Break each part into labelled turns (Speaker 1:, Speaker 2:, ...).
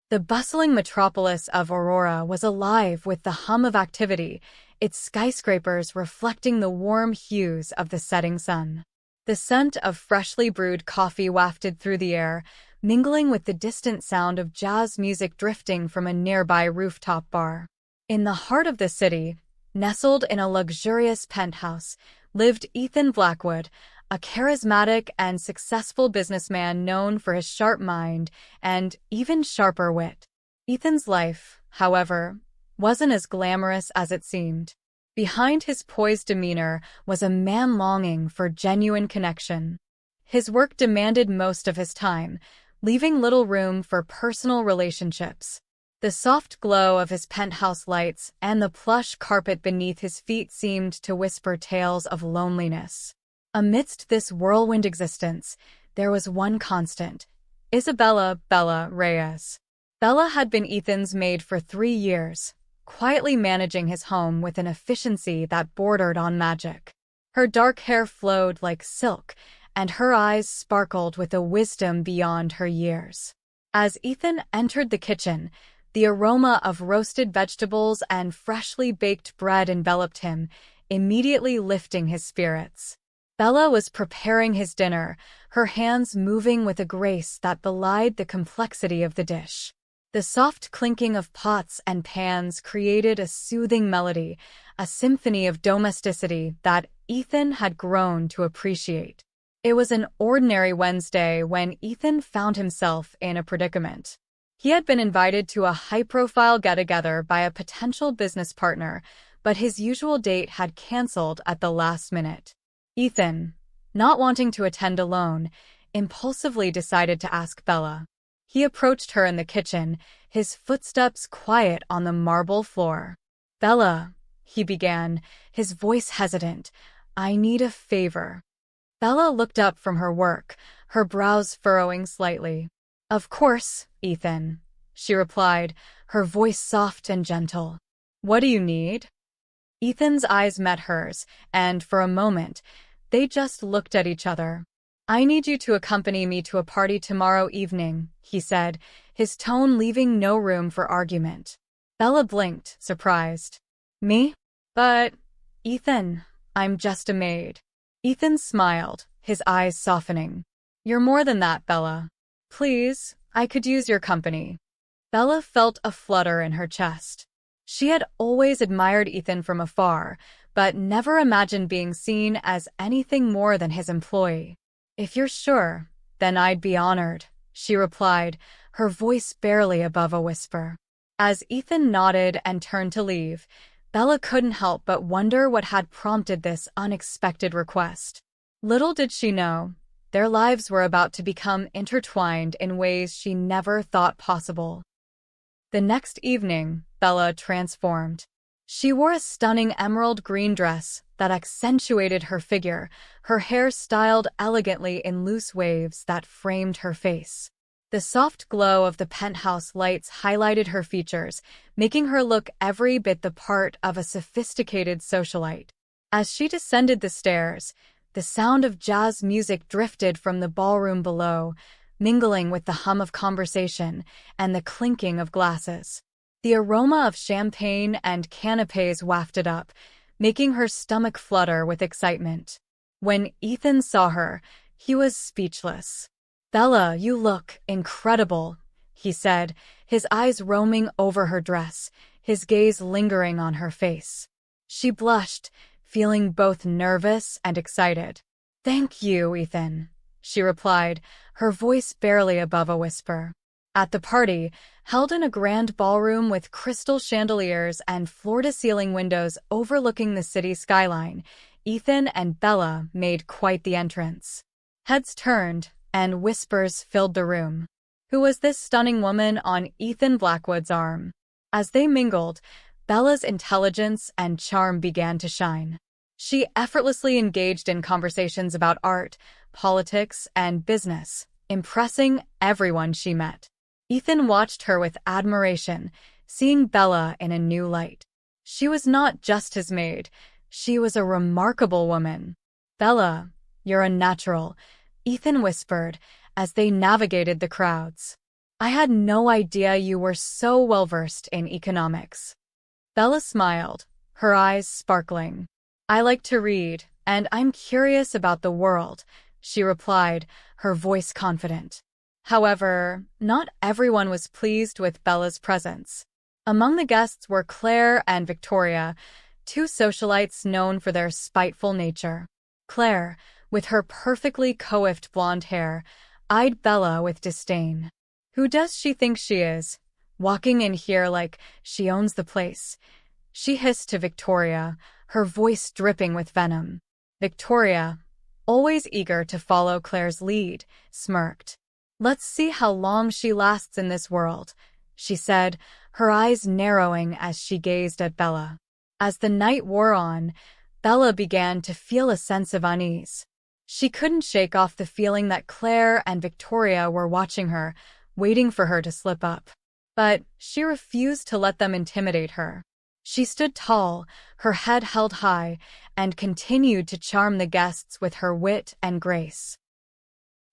Speaker 1: The bustling metropolis of Aurora was alive with the hum of activity, its skyscrapers reflecting the warm hues of the setting sun. The scent of freshly brewed coffee wafted through the air, mingling with the distant sound of jazz music drifting from a nearby rooftop bar. In the heart of the city, nestled in a luxurious penthouse, lived Ethan Blackwood, a charismatic and successful businessman known for his sharp mind and even sharper wit. Ethan's life, however, wasn't as glamorous as it seemed. Behind his poised demeanor was a man longing for genuine connection. His work demanded most of his time, leaving little room for personal relationships. The soft glow of his penthouse lights and the plush carpet beneath his feet seemed to whisper tales of loneliness. Amidst this whirlwind existence, there was one constant: Isabella Bella Reyes. Bella had been Ethan's maid for 3 years, quietly managing his home with an efficiency that bordered on magic. Her dark hair flowed like silk, and her eyes sparkled with a wisdom beyond her years. As Ethan entered the kitchen, the aroma of roasted vegetables and freshly baked bread enveloped him, immediately lifting his spirits. Bella was preparing his dinner, her hands moving with a grace that belied the complexity of the dish. The soft clinking of pots and pans created a soothing melody, a symphony of domesticity that Ethan had grown to appreciate. It was an ordinary Wednesday when Ethan found himself in a predicament. He had been invited to a high-profile get-together by a potential business partner, but his usual date had canceled at the last minute. Ethan, not wanting to attend alone, impulsively decided to ask Bella. He approached her in the kitchen, his footsteps quiet on the marble floor. "Bella," he began, his voice hesitant, "I need a favor." Bella looked up from her work, her brows furrowing slightly. "Of course, Ethan," she replied, her voice soft and gentle. "What do you need?" Ethan's eyes met hers, and for a moment, they just looked at each other. "I need you to accompany me to a party tomorrow evening," he said, his tone leaving no room for argument. Bella blinked, surprised. "Me? But, Ethan, I'm just a maid." Ethan smiled, his eyes softening. "You're more than that, Bella. Please, I could use your company." Bella felt a flutter in her chest. She had always admired Ethan from afar, but never imagined being seen as anything more than his employee. "If you're sure, then I'd be honored," she replied, her voice barely above a whisper. As Ethan nodded and turned to leave, Bella couldn't help but wonder what had prompted this unexpected request. Little did she know, their lives were about to become intertwined in ways she never thought possible. The next evening, Bella transformed. She wore a stunning emerald green dress that accentuated her figure, her hair styled elegantly in loose waves that framed her face. The soft glow of the penthouse lights highlighted her features, making her look every bit the part of a sophisticated socialite. As she descended the stairs, the sound of jazz music drifted from the ballroom below, mingling with the hum of conversation and the clinking of glasses. The aroma of champagne and canapés wafted up, making her stomach flutter with excitement. When Ethan saw her, he was speechless. "Bella, you look incredible," he said, his eyes roaming over her dress, his gaze lingering on her face. She blushed, feeling both nervous and excited. "Thank you, Ethan," she replied, her voice barely above a whisper. At the party, held in a grand ballroom with crystal chandeliers and floor-to-ceiling windows overlooking the city skyline, Ethan and Bella made quite the entrance. Heads turned, and whispers filled the room. Who was this stunning woman on Ethan Blackwood's arm? As they mingled, Bella's intelligence and charm began to shine. She effortlessly engaged in conversations about art, politics, and business, impressing everyone she met. Ethan watched her with admiration, seeing Bella in a new light. She was not just his maid, she was a remarkable woman. "Bella, you're a natural," Ethan whispered as they navigated the crowds. I had no idea you were so well-versed in economics. Bella smiled, her eyes sparkling. I like to read, and I'm curious about the world, she replied, her voice confident. However, not everyone was pleased with Bella's presence. Among the guests were Claire and Victoria, two socialites known for their spiteful nature. Claire, with her perfectly coiffed blonde hair, eyed Bella with disdain. Who does she think she is, walking in here like she owns the place? She hissed to Victoria, her voice dripping with venom. Victoria, always eager to follow Claire's lead, smirked. Let's see how long she lasts in this world, she said, her eyes narrowing as she gazed at Bella. As the night wore on, Bella began to feel a sense of unease. She couldn't shake off the feeling that Claire and Victoria were watching her, waiting for her to slip up. But she refused to let them intimidate her. She stood tall, her head held high, and continued to charm the guests with her wit and grace.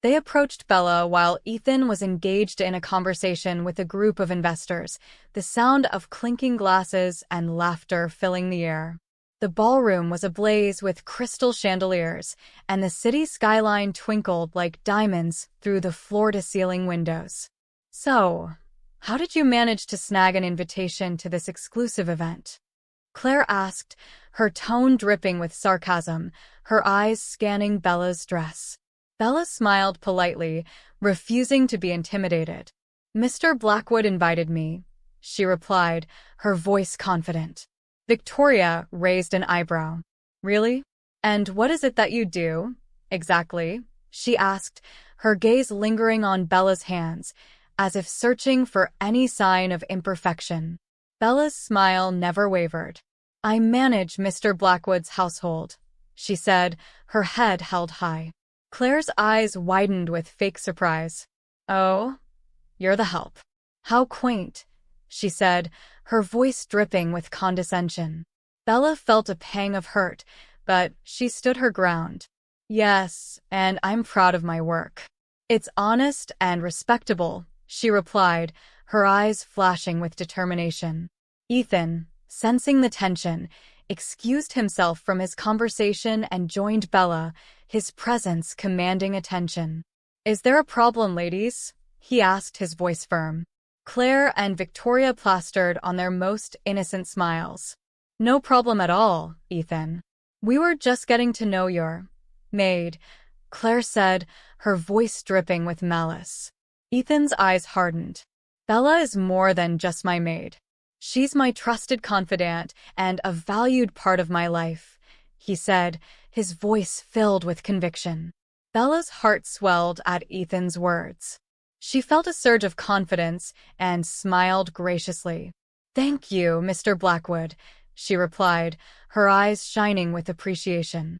Speaker 1: They approached Bella while Ethan was engaged in a conversation with a group of investors, the sound of clinking glasses and laughter filling the air. The ballroom was ablaze with crystal chandeliers, and the city skyline twinkled like diamonds through the floor-to-ceiling windows. So, how did you manage to snag an invitation to this exclusive event? Claire asked, her tone dripping with sarcasm, her eyes scanning Bella's dress. Bella smiled politely, refusing to be intimidated. Mr. Blackwood invited me, she replied, her voice confident. Victoria raised an eyebrow. Really? And what is it that you do, exactly? She asked, her gaze lingering on Bella's hands, as if searching for any sign of imperfection. Bella's smile never wavered. I manage Mr. Blackwood's household, she said, her head held high. Claire's eyes widened with fake surprise. Oh, you're the help. How quaint, she said, her voice dripping with condescension. Bella felt a pang of hurt, but she stood her ground. Yes, and I'm proud of my work. It's honest and respectable, she replied, her eyes flashing with determination. Ethan, sensing the tension, excused himself from his conversation and joined Bella, his presence commanding attention. Is there a problem, ladies? He asked, his voice firm. Claire and Victoria plastered on their most innocent smiles. No problem at all, Ethan. We were just getting to know your maid, Claire said, her voice dripping with malice. Ethan's eyes hardened. Bella is more than just my maid. She's my trusted confidant and a valued part of my life, he said, his voice filled with conviction. Bella's heart swelled at Ethan's words. She felt a surge of confidence and smiled graciously. Thank you, Mr. Blackwood, she replied, her eyes shining with appreciation.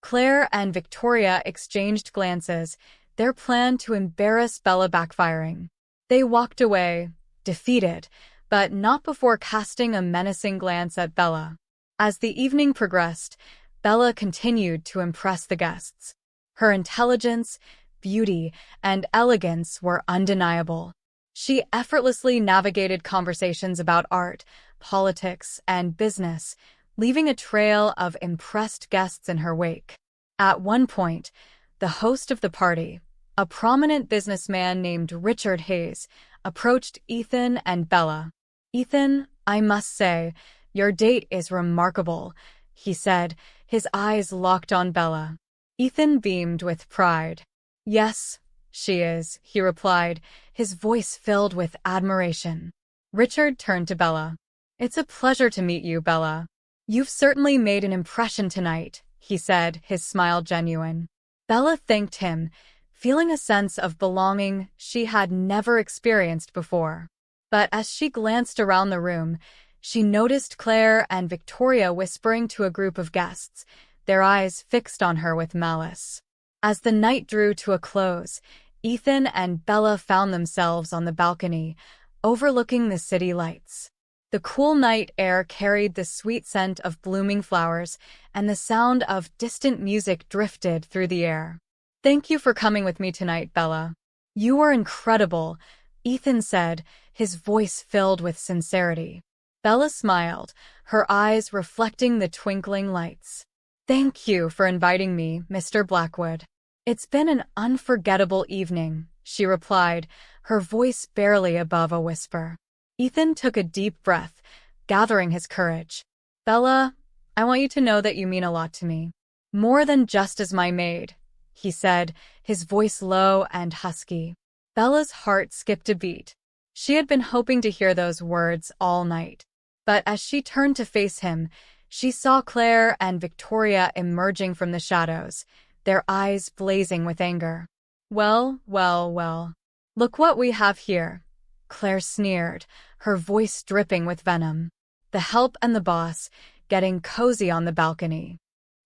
Speaker 1: Claire and Victoria exchanged glances, their plan to embarrass Bella backfiring. They walked away, defeated, but not before casting a menacing glance at Bella. As the evening progressed, Bella continued to impress the guests. Her intelligence, beauty, and elegance were undeniable. She effortlessly navigated conversations about art, politics, and business, leaving a trail of impressed guests in her wake. At one point, the host of the party, a prominent businessman named Richard Hayes, approached Ethan and Bella. Ethan, I must say, your date is remarkable, he said, his eyes locked on Bella. Ethan beamed with pride. Yes, she is, he replied, his voice filled with admiration. Richard turned to Bella. It's a pleasure to meet you, Bella. You've certainly made an impression tonight, he said, his smile genuine. Bella thanked him, feeling a sense of belonging she had never experienced before. But as she glanced around the room, she noticed Claire and Victoria whispering to a group of guests, their eyes fixed on her with malice. As the night drew to a close, Ethan and Bella found themselves on the balcony, overlooking the city lights. The cool night air carried the sweet scent of blooming flowers, and the sound of distant music drifted through the air. Thank you for coming with me tonight, Bella. You are incredible, Ethan said, his voice filled with sincerity. Bella smiled, her eyes reflecting the twinkling lights. Thank you for inviting me, Mr. Blackwood. It's been an unforgettable evening, she replied, her voice barely above a whisper. Ethan took a deep breath, gathering his courage. Bella, I want you to know that you mean a lot to me. More than just as my maid, he said, his voice low and husky. Bella's heart skipped a beat. She had been hoping to hear those words all night. But as she turned to face him, she saw Claire and Victoria emerging from the shadows, their eyes blazing with anger. Well, well, well. Look what we have here, Claire sneered, her voice dripping with venom. The help and the boss, getting cozy on the balcony.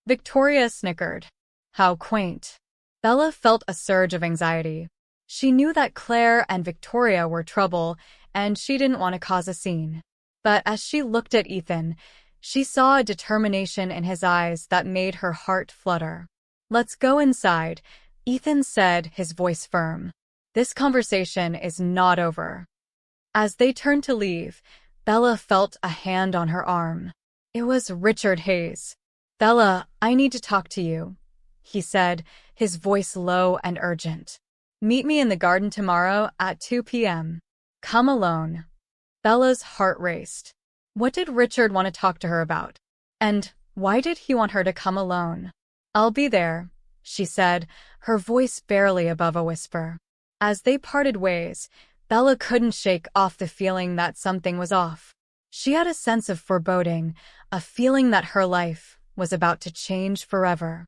Speaker 1: Victoria snickered. How quaint. Bella felt a surge of anxiety. She knew that Claire and Victoria were trouble, and she didn't want to cause a scene. But as she looked at Ethan, she saw a determination in his eyes that made her heart flutter. Let's go inside, Ethan said, his voice firm. This conversation is not over. As they turned to leave, Bella felt a hand on her arm. It was Richard Hayes. Bella, I need to talk to you, he said, his voice low and urgent. Meet me in the garden tomorrow at 2 p.m. Come alone. Bella's heart raced. What did Richard want to talk to her about? And why did he want her to come alone? I'll be there, she said, her voice barely above a whisper. As they parted ways, Bella couldn't shake off the feeling that something was off. She had a sense of foreboding, a feeling that her life was about to change forever.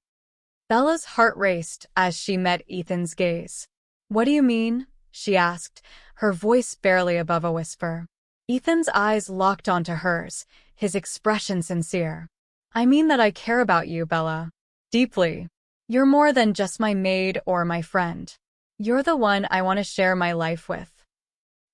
Speaker 1: Bella's heart raced as she met Ethan's gaze. What do you mean? She asked, her voice barely above a whisper. Ethan's eyes locked onto hers, his expression sincere. I mean that I care about you, Bella. Deeply. You're more than just my maid or my friend. You're the one I want to share my life with.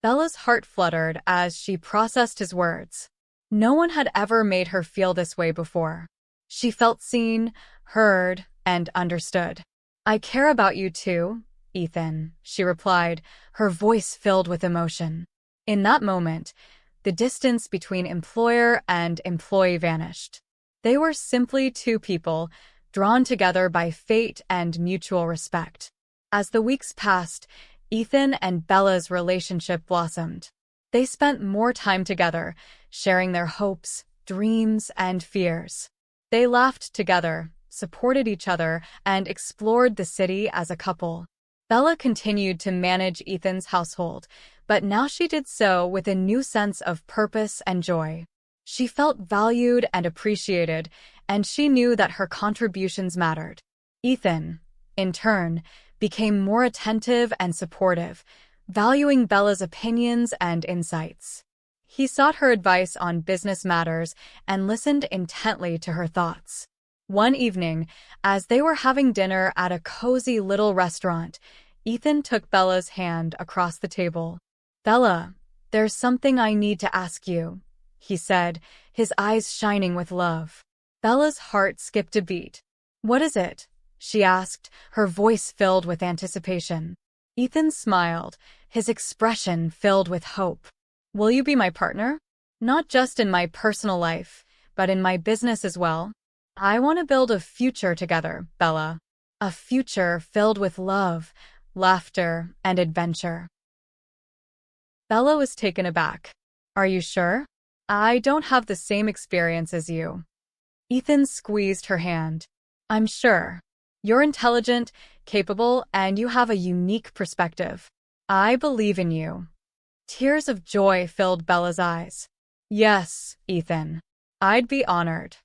Speaker 1: Bella's heart fluttered as she processed his words. No one had ever made her feel this way before. She felt seen, heard, and understood. I care about you too, Ethan, she replied, her voice filled with emotion. In that moment, the distance between employer and employee vanished. They were simply two people, drawn together by fate and mutual respect. As the weeks passed, Ethan and Bella's relationship blossomed. They spent more time together, sharing their hopes, dreams, and fears. They laughed together, supported each other, and explored the city as a couple. Bella continued to manage Ethan's household, but now she did so with a new sense of purpose and joy. She felt valued and appreciated, and she knew that her contributions mattered. Ethan, in turn, became more attentive and supportive, valuing Bella's opinions and insights. He sought her advice on business matters and listened intently to her thoughts. One evening, as they were having dinner at a cozy little restaurant, Ethan took Bella's hand across the table. Bella, there's something I need to ask you, he said, his eyes shining with love. Bella's heart skipped a beat. What is it? She asked, her voice filled with anticipation. Ethan smiled, his expression filled with hope. Will you be my partner? Not just in my personal life, but in my business as well. I want to build a future together, Bella. A future filled with love, laughter, and adventure. Bella was taken aback. Are you sure? I don't have the same experience as you. Ethan squeezed her hand. I'm sure. You're intelligent, capable, and you have a unique perspective. I believe in you. Tears of joy filled Bella's eyes. Yes, Ethan. I'd be honored.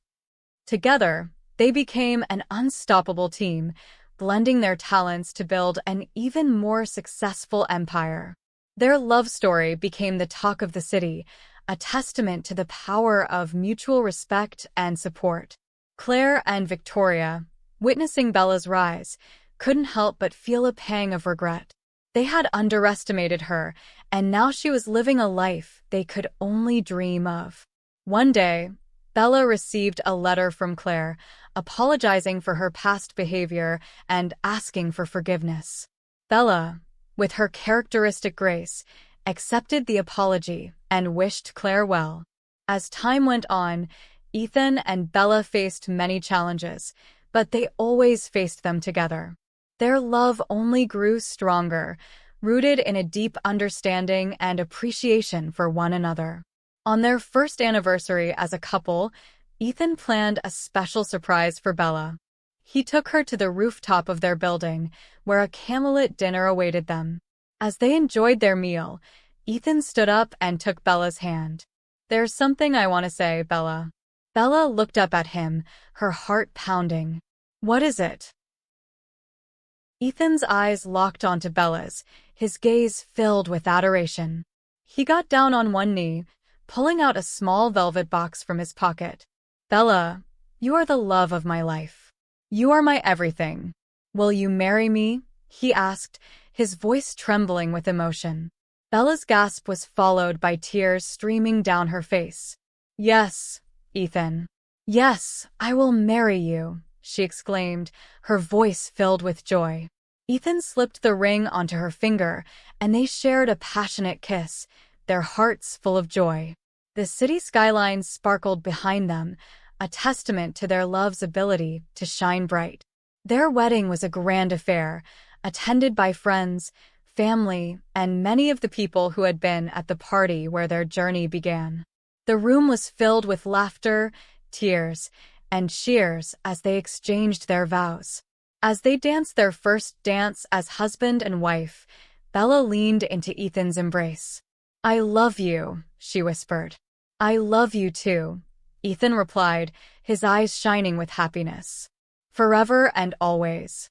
Speaker 1: Together, they became an unstoppable team, blending their talents to build an even more successful empire. Their love story became the talk of the city, a testament to the power of mutual respect and support. Claire and Victoria, witnessing Bella's rise, couldn't help but feel a pang of regret. They had underestimated her, and now she was living a life they could only dream of. One day, Bella received a letter from Claire, apologizing for her past behavior and asking for forgiveness. Bella, with her characteristic grace, accepted the apology and wished Claire well. As time went on, Ethan and Bella faced many challenges, but they always faced them together. Their love only grew stronger, rooted in a deep understanding and appreciation for one another. On their first anniversary as a couple, Ethan planned a special surprise for Bella. He took her to the rooftop of their building, where a candlelit dinner awaited them. As they enjoyed their meal, Ethan stood up and took Bella's hand. "There's something I want to say, Bella." Bella looked up at him, her heart pounding. "What is it?" Ethan's eyes locked onto Bella's, his gaze filled with adoration. He got down on one knee, pulling out a small velvet box from his pocket. "Bella, you are the love of my life. You are my everything. Will you marry me?" he asked, his voice trembling with emotion. Bella's gasp was followed by tears streaming down her face. "Yes, Ethan. Yes, I will marry you," she exclaimed, her voice filled with joy. Ethan slipped the ring onto her finger, and they shared a passionate kiss, their hearts full of joy. The city skyline sparkled behind them, a testament to their love's ability to shine bright. Their wedding was a grand affair, attended by friends, family, and many of the people who had been at the party where their journey began. The room was filled with laughter, tears, and cheers as they exchanged their vows. As they danced their first dance as husband and wife, Bella leaned into Ethan's embrace. "I love you," she whispered. "I love you too," Ethan replied, his eyes shining with happiness. "Forever and always."